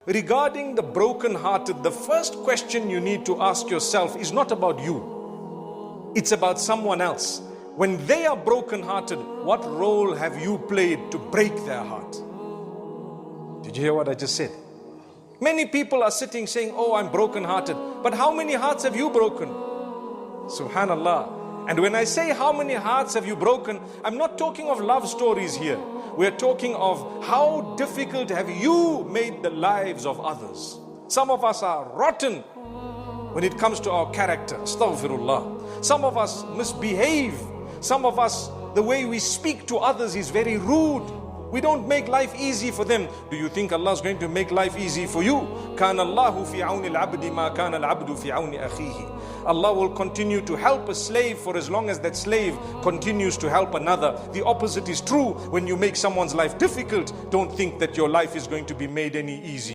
Regarding the broken-hearted, the first question you need to ask yourself is not about you. It's about someone else. When they are broken-hearted, what role have you played to break their heart? Did you hear what I just said? Many people are sitting saying, oh, I'm broken-hearted. But how many hearts have you broken? Subhanallah. And when I say how many hearts have you broken, I'm not talking of love stories here. We're talking of how difficult have you made the lives of others. Some of us are rotten when it comes to our character. Astaghfirullah. Some of us misbehave. Some of us, the way we speak to others is very rude. We don't make life easy for them. Do you think Allah is going to make life easy for you? كَانَ اللَّهُ فِي عَوْنِ الْعَبْدِ مَا كَانَ الْعَبْدُ فِي عَوْنِ أَخِيهِ. Allah will continue to help a slave for as long as that slave continues to help another. The opposite is true. When you make someone's life difficult, don't think that your life is going to be made any easier.